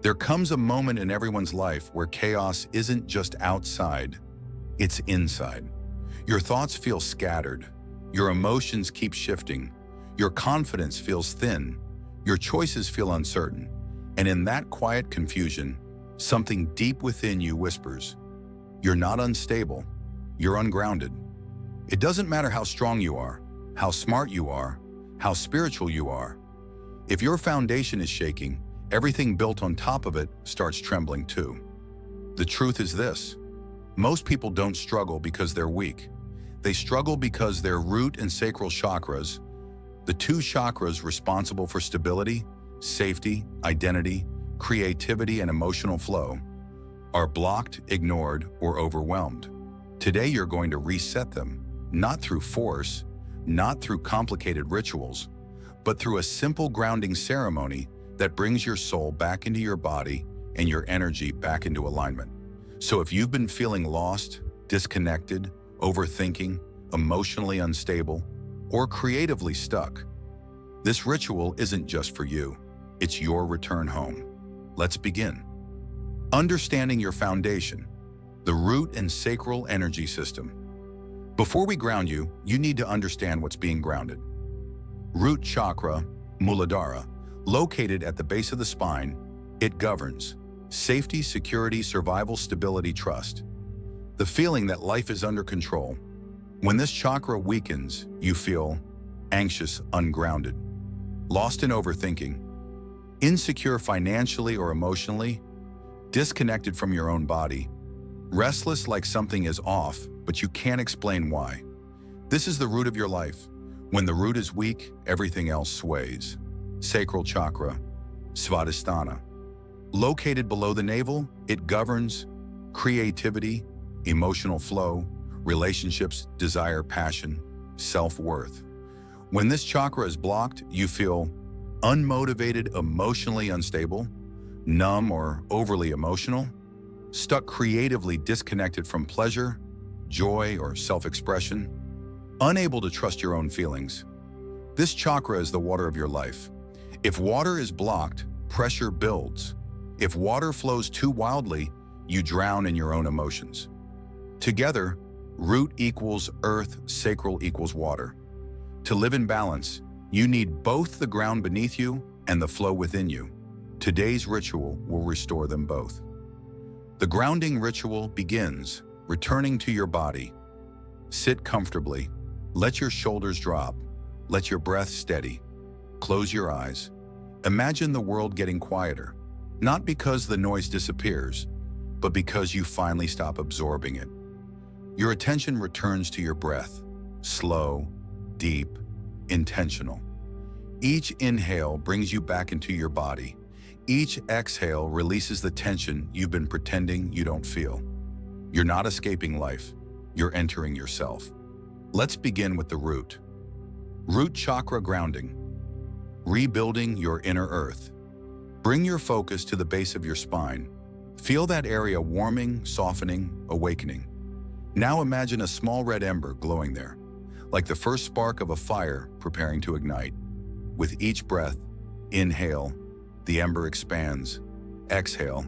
There comes a moment in everyone's life where chaos isn't just outside, it's inside. Your thoughts feel scattered, your emotions keep shifting, your confidence feels thin, your choices feel uncertain, and in that quiet confusion, something deep within you whispers, "You're not unstable, you're ungrounded." It doesn't matter how strong you are, how smart you are, how spiritual you are. If your foundation is shaking, everything built on top of it starts trembling too. The truth is this: most people don't struggle because they're weak. They struggle because their root and sacral chakras, the two chakras responsible for stability, safety, identity, creativity, and emotional flow, are blocked, ignored, or overwhelmed. Today you're going to reset them, not through force, not through complicated rituals, but through a simple grounding ceremony that brings your soul back into your body and your energy back into alignment. So if you've been feeling lost, disconnected, overthinking, emotionally unstable, or creatively stuck, this ritual isn't just for you. It's your return home. Let's begin. Understanding your foundation, the root and sacral energy system. Before we ground you, you need to understand what's being grounded. Root chakra, Muladhara, located at the base of the spine, it governs safety, security, survival, stability, trust. The feeling that life is under control. When this chakra weakens, you feel anxious, ungrounded, lost in overthinking, insecure financially or emotionally, disconnected from your own body, restless like something is off, but you can't explain why. This is the root of your life. When the root is weak, everything else sways. Sacral chakra, Svadhisthana. Located below the navel, it governs creativity, emotional flow, relationships, desire, passion, self-worth. When this chakra is blocked, you feel unmotivated, emotionally unstable, numb or overly emotional, stuck creatively, disconnected from pleasure, joy, or self-expression, unable to trust your own feelings. This chakra is the water of your life. If water is blocked, pressure builds. If water flows too wildly, you drown in your own emotions. Together, root equals earth, sacral equals water. To live in balance, you need both the ground beneath you and the flow within you. Today's ritual will restore them both. The grounding ritual begins, returning to your body. Sit comfortably, let your shoulders drop, let your breath steady. Close your eyes. Imagine the world getting quieter, not because the noise disappears, but because you finally stop absorbing it. Your attention returns to your breath, slow, deep, intentional. Each inhale brings you back into your body. Each exhale releases the tension you've been pretending you don't feel. You're not escaping life, you're entering yourself. Let's begin with the root. Root chakra grounding. Rebuilding your inner earth. Bring your focus to the base of your spine. Feel that area warming, softening, awakening. Now imagine a small red ember glowing there, like the first spark of a fire preparing to ignite. With each breath, inhale, the ember expands. Exhale,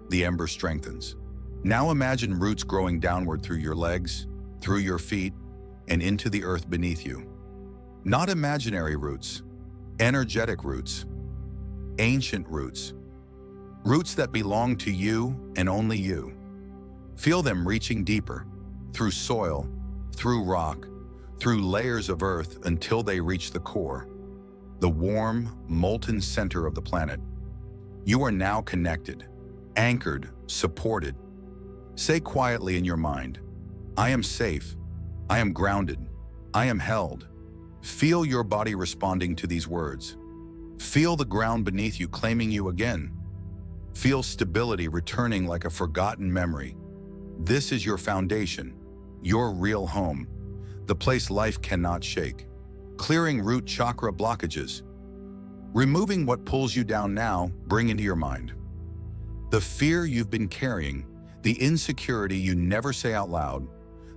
the ember strengthens. Now imagine roots growing downward through your legs, through your feet, and into the earth beneath you. Not imaginary roots, energetic roots, ancient roots, roots that belong to you and only you. Feel them reaching deeper, through soil, through rock, through layers of earth until they reach the core, the warm, molten center of the planet. You are now connected, anchored, supported. Say quietly in your mind, I am safe, I am grounded, I am held. Feel your body responding to these words. Feel the ground beneath you claiming you again. Feel stability returning like a forgotten memory. This is your foundation, your real home, the place life cannot shake. Clearing root chakra blockages. Removing what pulls you down now, bring into your mind. The fear you've been carrying, the insecurity you never say out loud,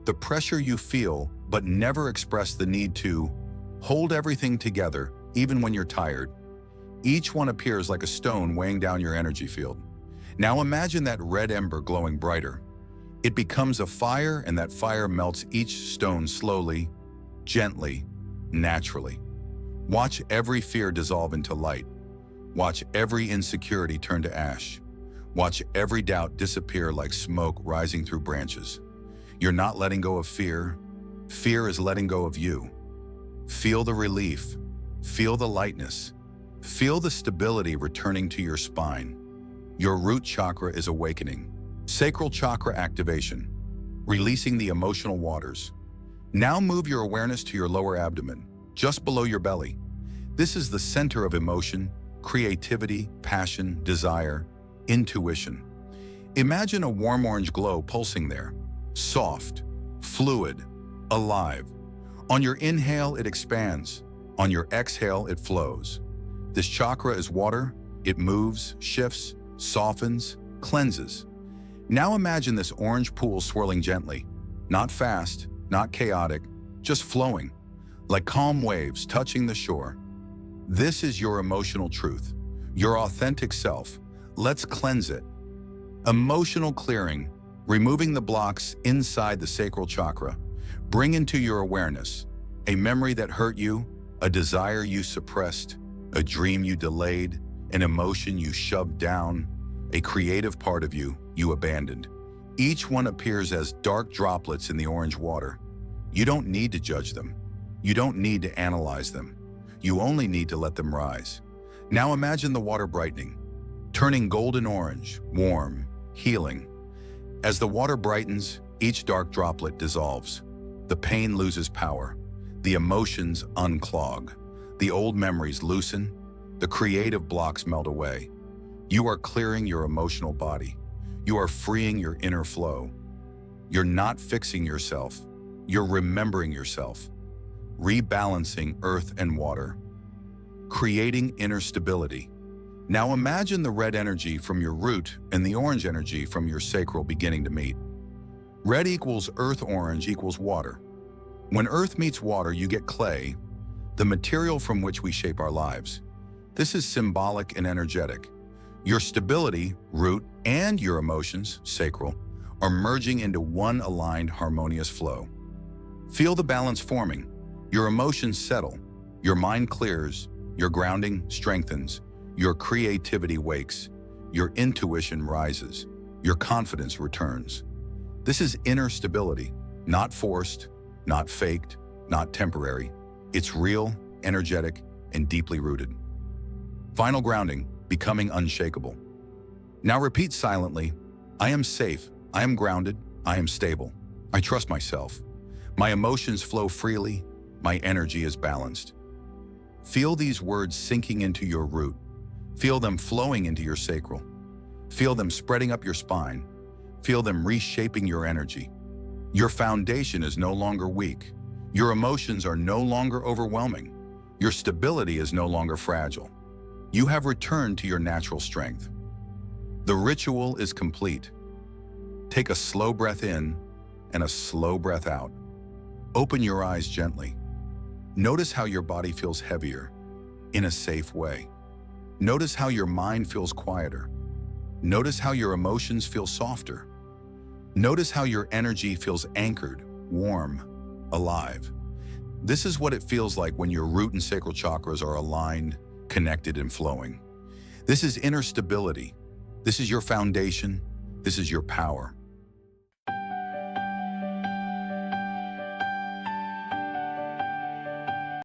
the pressure you feel but never express the need to hold everything together even when you're tired. Each one appears like a stone weighing down your energy field. Now imagine that red ember glowing brighter. It becomes a fire, and that fire melts each stone slowly, gently, naturally. Watch every fear dissolve into light. Watch every insecurity turn to ash. Watch every doubt disappear like smoke rising through branches. You're not letting go of fear. Fear is letting go of you. Feel the relief. Feel the lightness. Feel the stability returning to your spine. Your root chakra is awakening. Sacral chakra activation, releasing the emotional waters. Now move your awareness to your lower abdomen, just below your belly. This is the center of emotion, creativity, passion, desire, intuition. Imagine a warm orange glow pulsing there, soft, fluid, alive. On your inhale, it expands. On your exhale, it flows. This chakra is water. It moves, shifts, softens, cleanses. Now imagine this orange pool swirling gently, not fast, not chaotic, just flowing, like calm waves touching the shore. This is your emotional truth, your authentic self. Let's cleanse it. Emotional clearing, removing the blocks inside the sacral chakra. Bring into your awareness a memory that hurt you, a desire you suppressed, a dream you delayed, an emotion you shoved down, a creative part of you abandoned. Each one appears as dark droplets in the orange water. You don't need to judge them. You don't need to analyze them. You only need to let them rise. Now imagine the water brightening, turning golden orange, warm, healing. As the water brightens, each dark droplet dissolves. The pain loses power. The emotions unclog. The old memories loosen. The creative blocks melt away. You are clearing your emotional body. You are freeing your inner flow. You're not fixing yourself. You're remembering yourself. Rebalancing earth and water. Creating inner stability. Now imagine the red energy from your root and the orange energy from your sacral beginning to meet. Red equals earth, orange equals water. When earth meets water, you get clay, the material from which we shape our lives. This is symbolic and energetic. Your stability, root, and your emotions, sacral, are merging into one aligned, harmonious flow. Feel the balance forming. Your emotions settle. Your mind clears. Your grounding strengthens. Your creativity wakes. Your intuition rises. Your confidence returns. This is inner stability, not forced, not faked, not temporary. It's real, energetic, and deeply rooted. Final grounding, becoming unshakable. Now repeat silently, I am safe, I am grounded, I am stable. I trust myself. My emotions flow freely, my energy is balanced. Feel these words sinking into your root. Feel them flowing into your sacral. Feel them spreading up your spine. Feel them reshaping your energy. Your foundation is no longer weak. Your emotions are no longer overwhelming. Your stability is no longer fragile. You have returned to your natural strength. The ritual is complete. Take a slow breath in and a slow breath out. Open your eyes gently. Notice how your body feels heavier in a safe way. Notice how your mind feels quieter. Notice how your emotions feel softer. Notice how your energy feels anchored, warm, alive. This is what it feels like when your root and sacral chakras are aligned, connected, and flowing. This is inner stability. This is your foundation. This is your power.